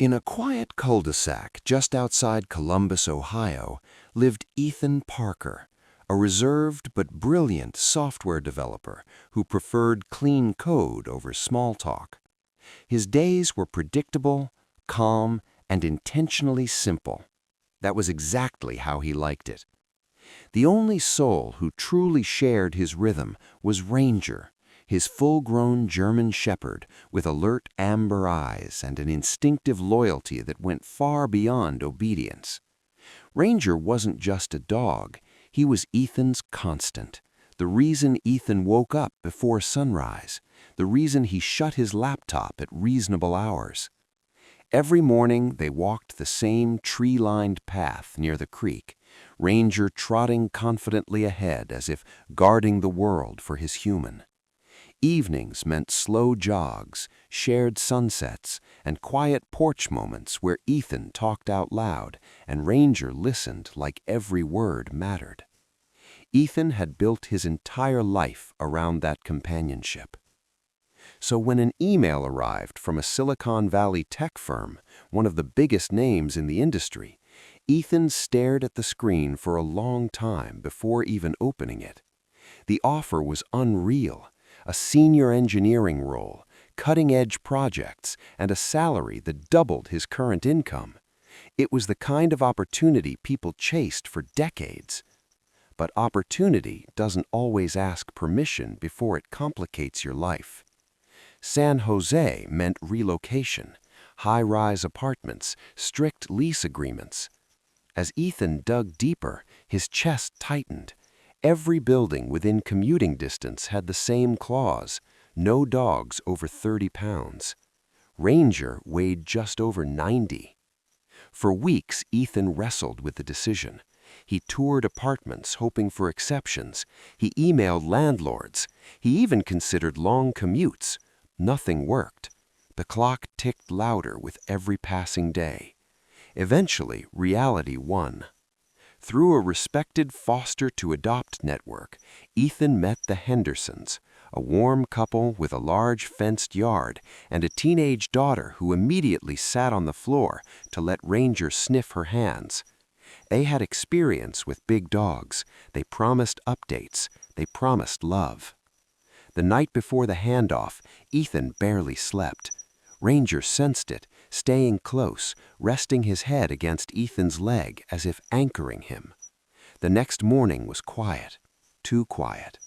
In a quiet cul-de-sac just outside Columbus, Ohio, lived Ethan Parker, a reserved but brilliant software developer who preferred clean code over small talk. His days were predictable, calm, and intentionally simple. That was exactly how he liked it. The only soul who truly shared his rhythm was Ranger, his full-grown German shepherd with alert amber eyes and an instinctive loyalty that went far beyond obedience. Ranger wasn't just a dog, he was Ethan's constant, the reason Ethan woke up before sunrise, the reason he shut his laptop at reasonable hours. Every morning they walked the same tree-lined path near the creek, Ranger trotting confidently ahead as if guarding the world for his human. Evenings meant slow jogs, shared sunsets, and quiet porch moments where Ethan talked out loud and Ranger listened like every word mattered. Ethan had built his entire life around that companionship. So when an email arrived from a Silicon Valley tech firm, one of the biggest names in the industry, Ethan stared at the screen for a long time before even opening it. The offer was unreal. A senior engineering role, cutting-edge projects, and a salary that doubled his current income. It was the kind of opportunity people chased for decades. But opportunity doesn't always ask permission before it complicates your life. San Jose meant relocation, high-rise apartments, strict lease agreements. As Ethan dug deeper, his chest tightened. Every building within commuting distance had the same clause: no dogs over 30 pounds. Ranger weighed just over 90. For weeks, Ethan wrestled with the decision. He toured apartments hoping for exceptions. He emailed landlords. He even considered long commutes. Nothing worked. The clock ticked louder with every passing day. Eventually, reality won. Through a respected foster-to-adopt network, Ethan met the Hendersons, a warm couple with a large fenced yard and a teenage daughter who immediately sat on the floor to let Ranger sniff her hands. They had experience with big dogs. They promised updates. They promised love. The night before the handoff, Ethan barely slept. Ranger sensed it, staying close, resting his head against Ethan's leg as if anchoring him. The next morning was quiet, too quiet.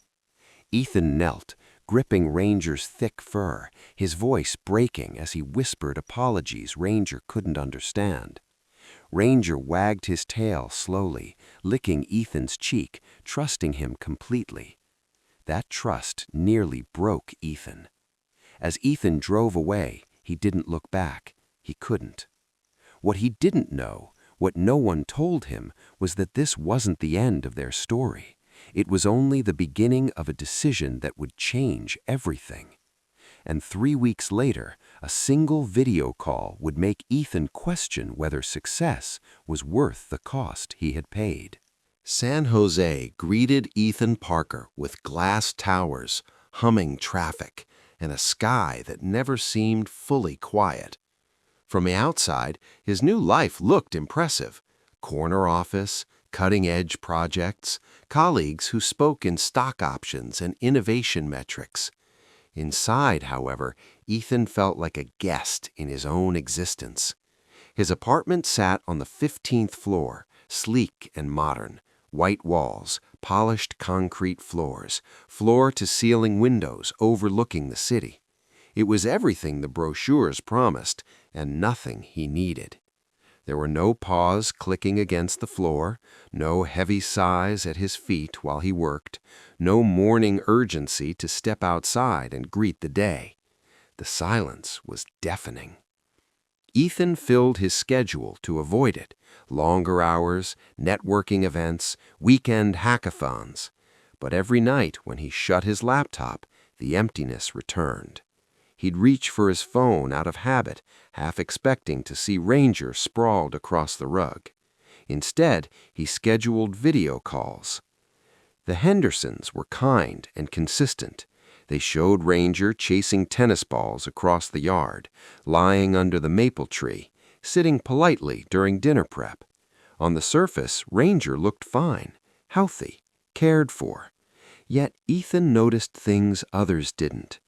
Ethan knelt, gripping Ranger's thick fur, his voice breaking as he whispered apologies Ranger couldn't understand. Ranger wagged his tail slowly, licking Ethan's cheek, trusting him completely. That trust nearly broke Ethan. As Ethan drove away, he didn't look back. He couldn't. What he didn't know, what no one told him, was that this wasn't the end of their story. It was only the beginning of a decision that would change everything. And 3 weeks later, a single video call would make Ethan question whether success was worth the cost he had paid. San Jose greeted Ethan Parker with glass towers, humming traffic, and a sky that never seemed fully quiet. From the outside, his new life looked impressive. Corner office, cutting-edge projects, colleagues who spoke in stock options and innovation metrics. Inside, however, Ethan felt like a guest in his own existence. His apartment sat on the 15th floor, sleek and modern. White walls, polished concrete floors, floor-to-ceiling windows overlooking the city. It was everything the brochures promised, and nothing he needed. There were no paws clicking against the floor, no heavy sighs at his feet while he worked, no morning urgency to step outside and greet the day. The silence was deafening. Ethan filled his schedule to avoid it. Longer hours, networking events, weekend hackathons. But every night when he shut his laptop, the emptiness returned. He'd reach for his phone out of habit, half expecting to see Ranger sprawled across the rug. Instead, he scheduled video calls. The Hendersons were kind and consistent. They showed Ranger chasing tennis balls across the yard, lying under the maple tree, sitting politely during dinner prep. On the surface, Ranger looked fine, healthy, cared for. Yet Ethan noticed things others didn't.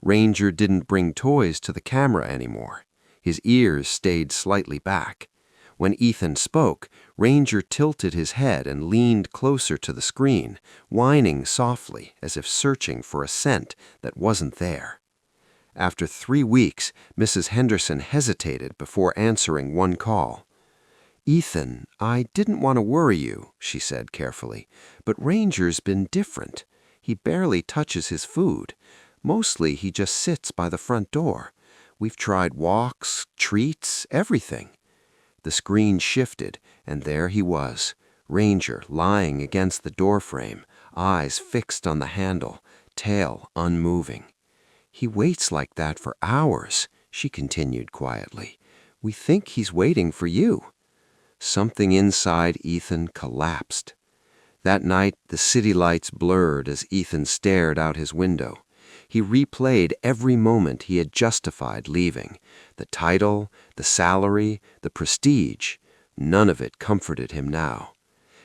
Ranger didn't bring toys to the camera anymore. His ears stayed slightly back. When Ethan spoke, Ranger tilted his head and leaned closer to the screen, whining softly as if searching for a scent that wasn't there. After 3 weeks, Mrs. Henderson hesitated before answering one call. "Ethan, I didn't want to worry you," she said carefully, "but Ranger's been different. He barely touches his food. Mostly he just sits by the front door. We've tried walks, treats, everything." The screen shifted, and there he was, Ranger lying against the doorframe, eyes fixed on the handle, tail unmoving. "He waits like that for hours," she continued quietly. "We think he's waiting for you." Something inside Ethan collapsed. That night, the city lights blurred as Ethan stared out his window. He replayed every moment he had justified leaving. The title, the salary, the prestige. None of it comforted him now.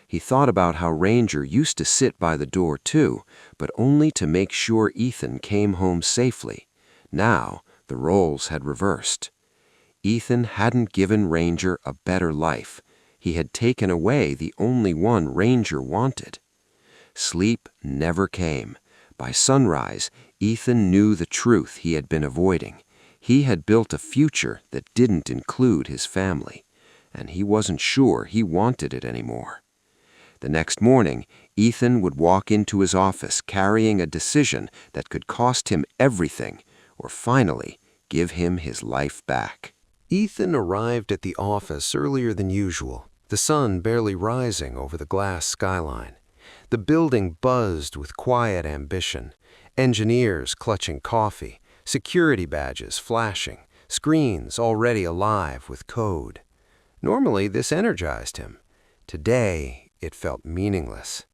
He thought about how Ranger used to sit by the door too, but only to make sure Ethan came home safely. Now, the roles had reversed. Ethan hadn't given Ranger a better life. He had taken away the only one Ranger wanted. Sleep never came. By sunrise, Ethan knew the truth he had been avoiding. He had built a future that didn't include his family, and he wasn't sure he wanted it anymore. The next morning, Ethan would walk into his office carrying a decision that could cost him everything, or finally give him his life back. Ethan arrived at the office earlier than usual, the sun barely rising over the glass skyline. The building buzzed with quiet ambition, engineers clutching coffee, security badges flashing, screens already alive with code. Normally, this energized him. Today, it felt meaningless.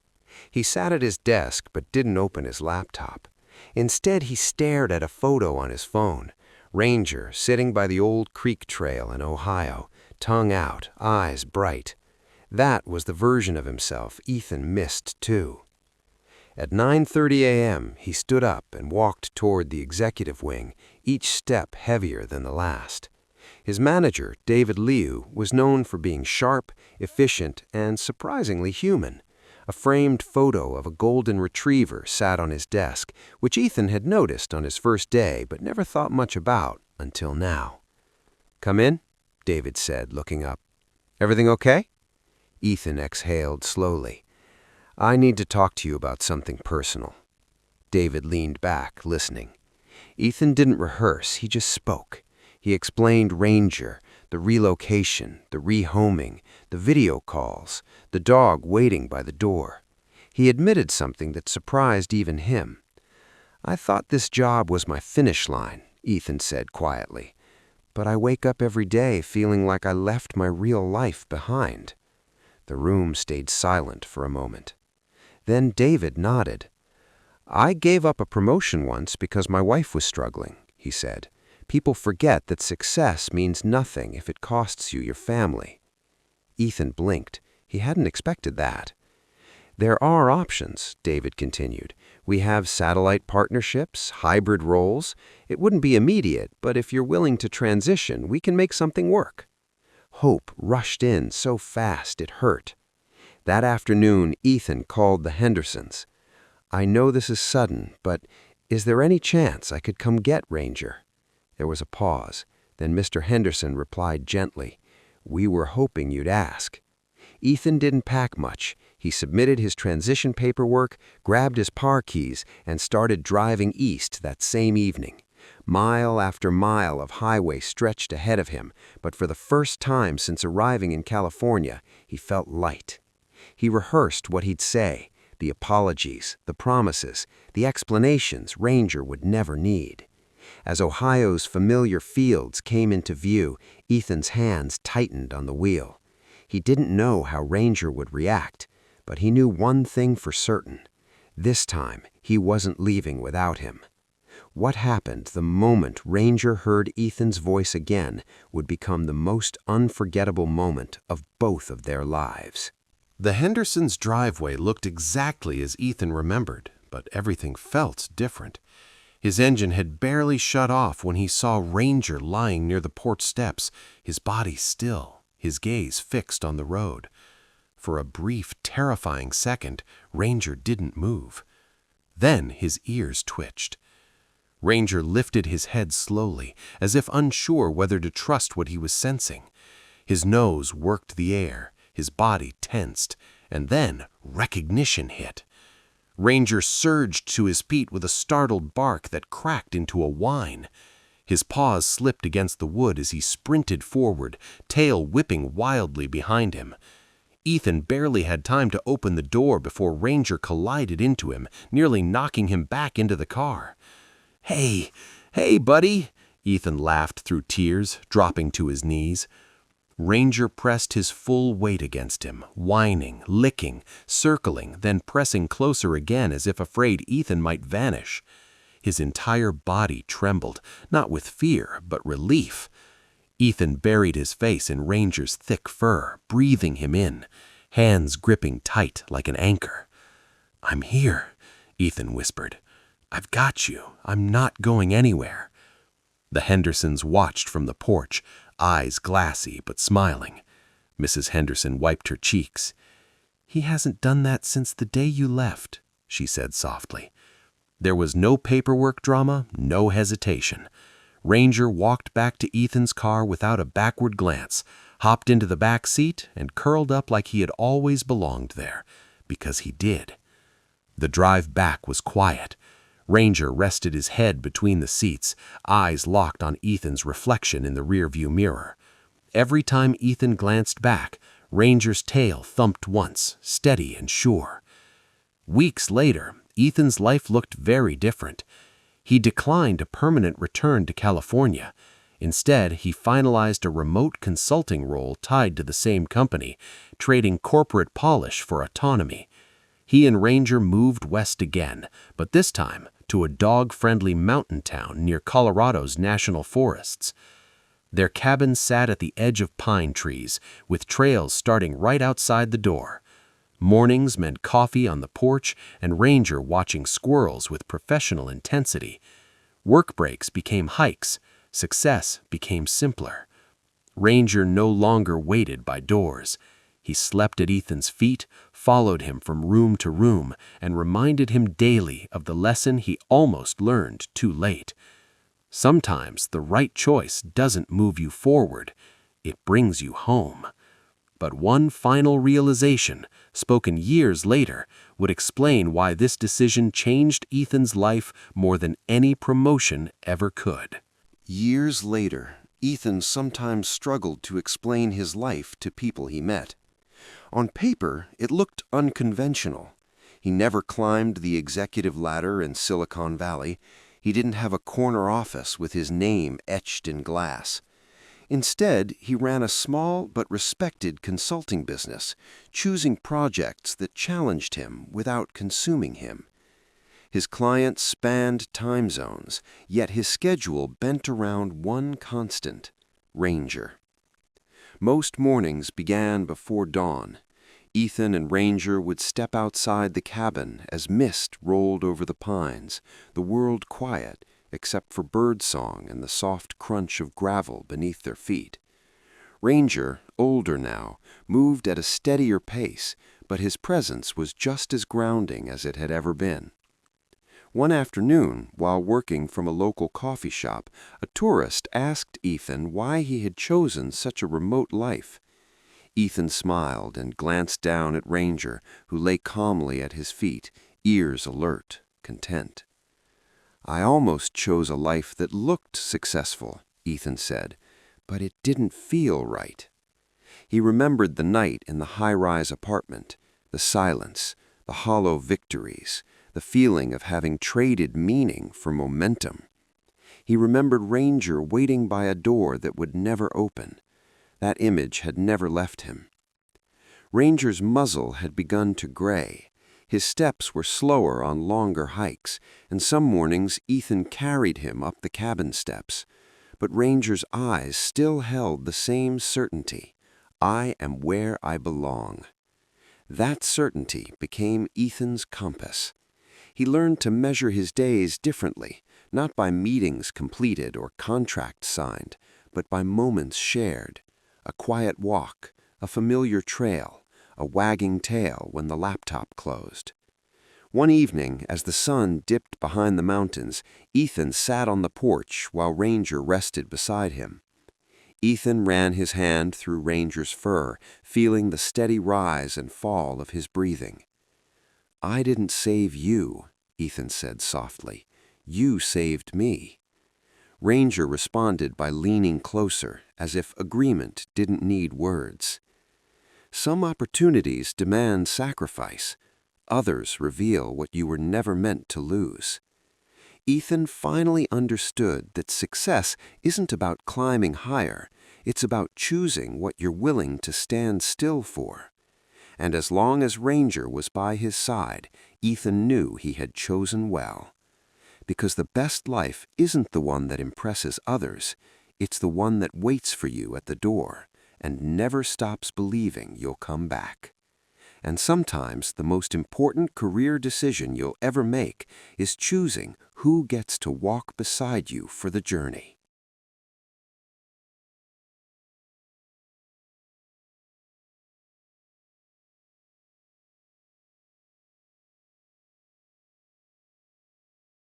He sat at his desk but didn't open his laptop. Instead, he stared at a photo on his phone. Ranger sitting by the old creek trail in Ohio, tongue out, eyes bright. That was the version of himself Ethan missed too. At 9:30 a.m., he stood up and walked toward the executive wing, each step heavier than the last. His manager, David Liu, was known for being sharp, efficient, and surprisingly human. A framed photo of a golden retriever sat on his desk, which Ethan had noticed on his first day but never thought much about until now. "Come in," David said, looking up. "Everything okay?" Ethan exhaled slowly. "I need to talk to you about something personal." David leaned back, listening. Ethan didn't rehearse, he just spoke. He explained Ranger, the relocation, the rehoming, the video calls, the dog waiting by the door. He admitted something that surprised even him. "I thought this job was my finish line," Ethan said quietly. "But I wake up every day feeling like I left my real life behind." The room stayed silent for a moment. Then David nodded. "I gave up a promotion once because my wife was struggling," he said. "People forget that success means nothing if it costs you your family." Ethan blinked. He hadn't expected that. "There are options," David continued. "We have satellite partnerships, hybrid roles. It wouldn't be immediate, but if you're willing to transition, we can make something work." Hope rushed in so fast it hurt. That afternoon, Ethan called the Hendersons. "I know this is sudden, but is there any chance I could come get Ranger?" There was a pause. Then Mr. Henderson replied gently, "We were hoping you'd ask." Ethan didn't pack much. He submitted his transition paperwork, grabbed his car keys, and started driving east that same evening. Mile after mile of highway stretched ahead of him, but for the first time since arriving in California, he felt light. He rehearsed what he'd say, the apologies, the promises, the explanations Ranger would never need. As Ohio's familiar fields came into view, Ethan's hands tightened on the wheel. He didn't know how Ranger would react, but he knew one thing for certain. This time, he wasn't leaving without him. What happened the moment Ranger heard Ethan's voice again would become the most unforgettable moment of both of their lives. The Hendersons' driveway looked exactly as Ethan remembered, but everything felt different. His engine had barely shut off when he saw Ranger lying near the porch steps, his body still, his gaze fixed on the road. For a brief, terrifying second, Ranger didn't move. Then his ears twitched. Ranger lifted his head slowly, as if unsure whether to trust what he was sensing. His nose worked the air, his body tensed, and then recognition hit. Ranger surged to his feet with a startled bark that cracked into a whine. His paws slipped against the wood as he sprinted forward, tail whipping wildly behind him. Ethan barely had time to open the door before Ranger collided into him, nearly knocking him back into the car. "Hey, buddy," Ethan laughed through tears, dropping to his knees. Ranger pressed his full weight against him, whining, licking, circling, then pressing closer again as if afraid Ethan might vanish. His entire body trembled, not with fear, but relief. Ethan buried his face in Ranger's thick fur, breathing him in, hands gripping tight like an anchor. "I'm here," Ethan whispered. "I've got you. I'm not going anywhere." The Hendersons watched from the porch, eyes glassy but smiling. Mrs. Henderson wiped her cheeks. "He hasn't done that since the day you left," she said softly. There was no paperwork drama, no hesitation. Ranger walked back to Ethan's car without a backward glance, hopped into the back seat, and curled up like he had always belonged there, because he did. The drive back was quiet. Ranger rested his head between the seats, eyes locked on Ethan's reflection in the rearview mirror. Every time Ethan glanced back, Ranger's tail thumped once, steady and sure. Weeks later, Ethan's life looked very different. He declined a permanent return to California. Instead, he finalized a remote consulting role tied to the same company, trading corporate polish for autonomy. He and Ranger moved west again, but this time to a dog-friendly mountain town near Colorado's national forests. Their cabin sat at the edge of pine trees, with trails starting right outside the door. Mornings meant coffee on the porch and Ranger watching squirrels with professional intensity. Work breaks became hikes. Success became simpler. Ranger no longer waited by doors. He slept at Ethan's feet, followed him from room to room, and reminded him daily of the lesson he almost learned too late. Sometimes the right choice doesn't move you forward, it brings you home. But one final realization, spoken years later, would explain why this decision changed Ethan's life more than any promotion ever could. Years later, Ethan sometimes struggled to explain his life to people he met. On paper, it looked unconventional. He never climbed the executive ladder in Silicon Valley. He didn't have a corner office with his name etched in glass. Instead, he ran a small but respected consulting business, choosing projects that challenged him without consuming him. His clients spanned time zones, yet his schedule bent around one constant: Ranger. Most mornings began before dawn. Ethan and Ranger would step outside the cabin as mist rolled over the pines, the world quiet except for birdsong and the soft crunch of gravel beneath their feet. Ranger, older now, moved at a steadier pace, but his presence was just as grounding as it had ever been. One afternoon, while working from a local coffee shop, a tourist asked Ethan why he had chosen such a remote life. Ethan smiled and glanced down at Ranger, who lay calmly at his feet, ears alert, content. "I almost chose a life that looked successful," Ethan said, "but it didn't feel right." He remembered the night in the high-rise apartment, the silence, the hollow victories, the feeling of having traded meaning for momentum. He remembered Ranger waiting by a door that would never open. That image had never left him. Ranger's muzzle had begun to gray. His steps were slower on longer hikes, and some mornings Ethan carried him up the cabin steps. But Ranger's eyes still held the same certainty. I am where I belong. That certainty became Ethan's compass. He learned to measure his days differently, not by meetings completed or contracts signed, but by moments shared. A quiet walk, a familiar trail, a wagging tail when the laptop closed. One evening, as the sun dipped behind the mountains, Ethan sat on the porch while Ranger rested beside him. Ethan ran his hand through Ranger's fur, feeling the steady rise and fall of his breathing. "I didn't save you," Ethan said softly. "You saved me." Ranger responded by leaning closer, as if agreement didn't need words. Some opportunities demand sacrifice. Others reveal what you were never meant to lose. Ethan finally understood that success isn't about climbing higher. It's about choosing what you're willing to stand still for. And as long as Ranger was by his side, Ethan knew he had chosen well. Because the best life isn't the one that impresses others. It's the one that waits for you at the door and never stops believing you'll come back. And sometimes the most important career decision you'll ever make is choosing who gets to walk beside you for the journey.